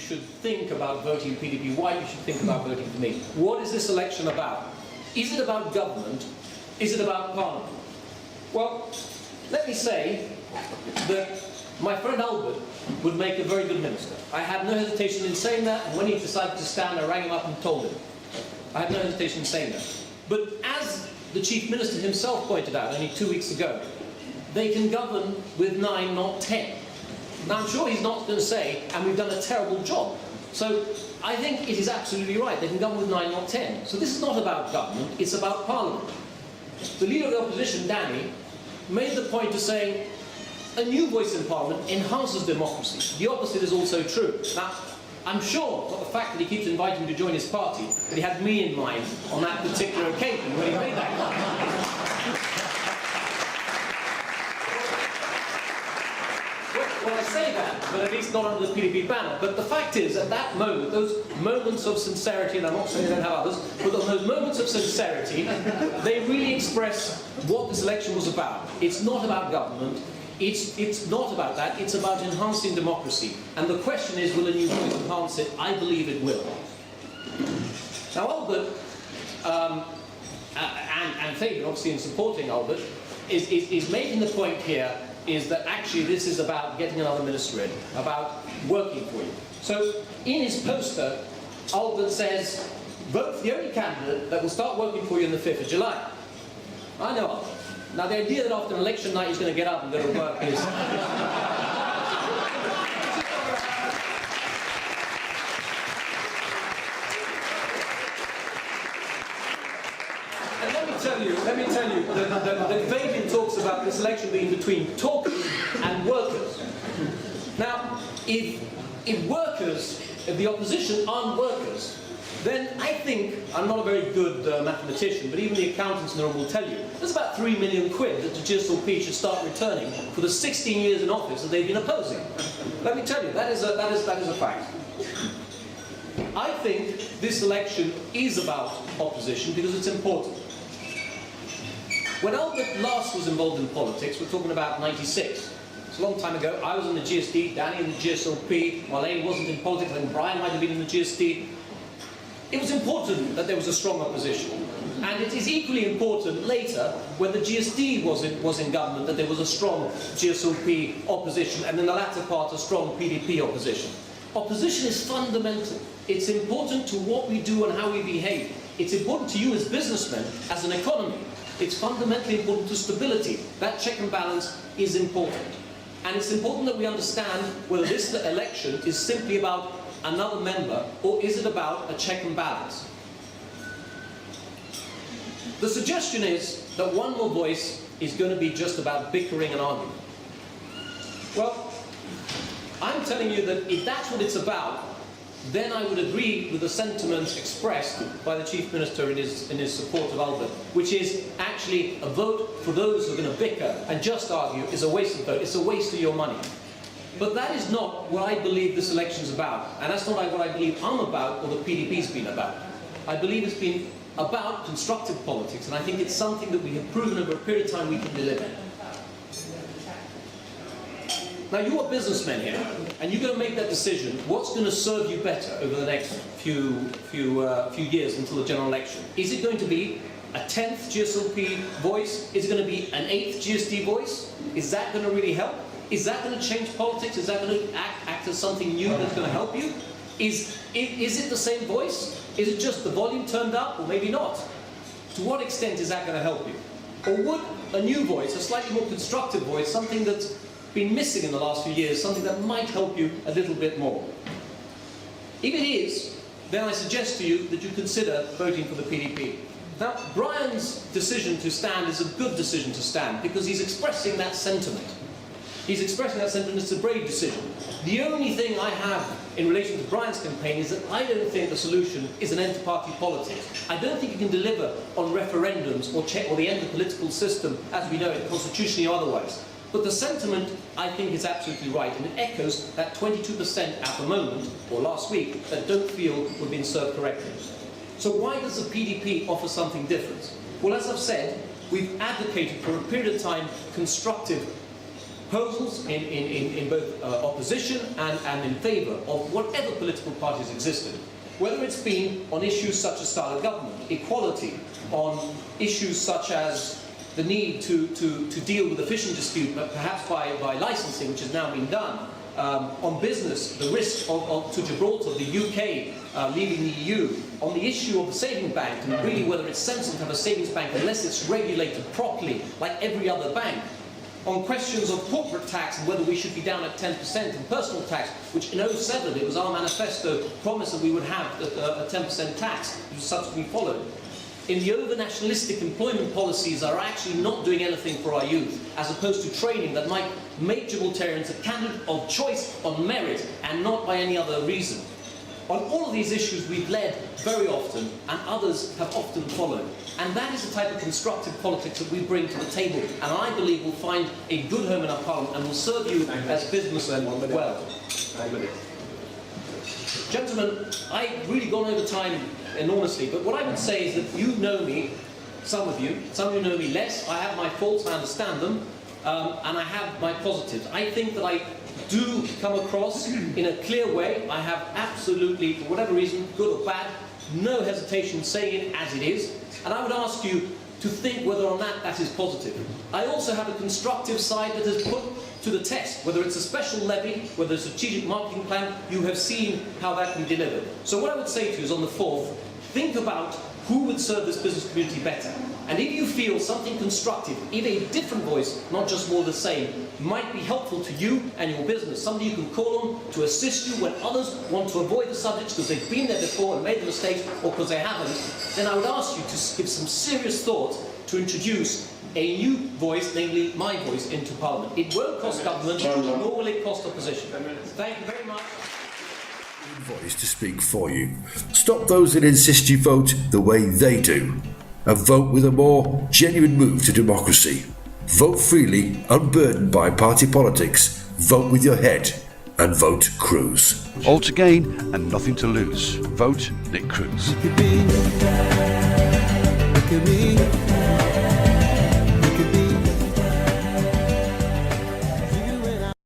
should think about voting PDP, why you should think about voting for me. What is this election about? Is it about government? Is it about Parliament? Well, let me say that my friend Albert would make a very good minister. I had no hesitation in saying that, and when he decided to stand, I rang him up and told him. I had no hesitation in saying that. But as the Chief Minister himself pointed out only 2 weeks ago, they can govern with 9, not 10. Now, I'm sure he's not going to say, and we've done a terrible job. So I think it is absolutely right. They can govern with 9, not 10. So this is not about government, it's about Parliament. The Leader of the Opposition, Danny, made the point of saying a new voice in Parliament enhances democracy. The opposite is also true. Now, I'm sure that the fact that he keeps inviting me to join his party, that he had me in mind on that particular occasion when he made that comment. Well, I say that, but at least not under the PDP banner. But the fact is, at that moment, those moments of sincerity, and I'm not saying they don't have others, but on those moments of sincerity, they really express what this election was about. It's not about government. It's not about that. It's about enhancing democracy. And the question is, will a new voice enhance it? I believe it will. Now, Albert, and Fabian, obviously in supporting Albert, is making the point here is that actually this is about getting another minister in, about working for you. So in his poster, Albert says, vote for the only candidate that will start working for you on the 5th of July. I know Albert. Now the idea that after an election night he's going to get up and go to work is... Let me tell you that Fabian talks about this election being between talkers and workers. Now, if workers, if the opposition aren't workers, then I think, I'm not a very good mathematician, but even the accountants in the room will tell you, there's about 3 million quid that the GSLP should start returning for the 16 years in office that they've been opposing. Let me tell you, that is a fact. I think this election is about opposition because it's important. When Albert last was involved in politics, we're talking about 96. It's a long time ago. I was in the GSD, Danny in the GSLP, Marlene wasn't in politics, I think Brian might have been in the GSD. It was important that there was a strong opposition. And it is equally important later, when the GSD was in government, that there was a strong GSLP opposition, and in the latter part, a strong PDP opposition. Opposition is fundamental. It's important to what we do and how we behave. It's important to you as businessmen, as an economy. It's fundamentally important to stability. That check and balance is important. And it's important that we understand whether this election is simply about another member or is it about a check and balance. The suggestion is that one more voice is going to be just about bickering and arguing. Well, I'm telling you that if that's what it's about, then I would agree with the sentiments expressed by the Chief Minister in his support of Albert, which is actually a vote for those who are going to bicker and just argue is a waste of vote. It's a waste of your money. But that is not what I believe this election is about, and that's not what I believe I'm about or the PDP's been about. I believe it's been about constructive politics, and I think it's something that we have proven over a period of time we can deliver. Now, you are businessmen here, and you're going to make that decision. What's going to serve you better over the next few years until the general election? Is it going to be a 10th GSLP voice? Is it going to be an 8th GSD voice? Is that going to really help? Is that going to change politics? Is that going to act as something new that's going to help you? Is it the same voice? Is it just the volume turned up, or maybe not? To what extent is that going to help you? Or would a new voice, a slightly more constructive voice, something that's been missing in the last few years, something that might help you a little bit more? If it is, then I suggest to you that you consider voting for the PDP. Now, Brian's decision to stand is a good decision to stand because he's expressing that sentiment. He's expressing that sentiment. It's a brave decision. The only thing I have in relation to Brian's campaign is that I don't think the solution is an end to party politics. I don't think you can deliver on referendums or the end of the political system as we know it, constitutionally or otherwise. But the sentiment, I think, is absolutely right, and it echoes that 22% at the moment, or last week, that don't feel we've been served correctly. So why does the PDP offer something different? Well, as I've said, we've advocated for a period of time constructive proposals in both opposition and in favour of whatever political parties existed. Whether it's been on issues such as style of government, equality, on issues such as the need to deal with the fishing dispute, but perhaps by licensing, which has now been done, on business, the risk to Gibraltar, the UK leaving the EU, on the issue of the savings bank, and really whether it's sensible to have a savings bank unless it's regulated properly, like every other bank, on questions of corporate tax and whether we should be down at 10% in personal tax, which in 2007, it was our manifesto promise that we would have a 10% tax, which was subsequently followed. In the over-nationalistic employment policies that are actually not doing anything for our youth, as opposed to training that might make Gibraltarians a candidate of choice on merit and not by any other reason. On all of these issues we've led very often, and others have often followed. And that is the type of constructive politics that we bring to the table, and I believe will find a good home in our parliament and will serve you as businessmen well. Gentlemen, I've really gone over time enormously, but what I would say is that you know me, some of you know me less. I have my faults, I understand them, and I have my positives. I think that I do come across in a clear way. I have absolutely, for whatever reason, good or bad, no hesitation saying it as it is, and I would ask you to think whether or not that is positive. I also have a constructive side that is put to the test, whether it's a special levy, whether it's a strategic marketing plan. You have seen how that can be delivered. So what I would say to you is on the 4th, think about who would serve this business community better. And if you feel something constructive, if a different voice, not just more the same, might be helpful to you and your business, somebody you can call on to assist you when others want to avoid the subjects because they've been there before and made the mistakes, or because they haven't, then I would ask you to give some serious thought to introduce a new voice, namely my voice, into Parliament. It won't cost government, nor will it cost opposition. Thank you very much. Voice to speak for you. Stop those that insist you vote the way they do, and vote with a more genuine move to democracy. Vote freely, unburdened by party politics. Vote with your head, and vote Cruz. All to gain and nothing to lose. Vote Nick Cruz.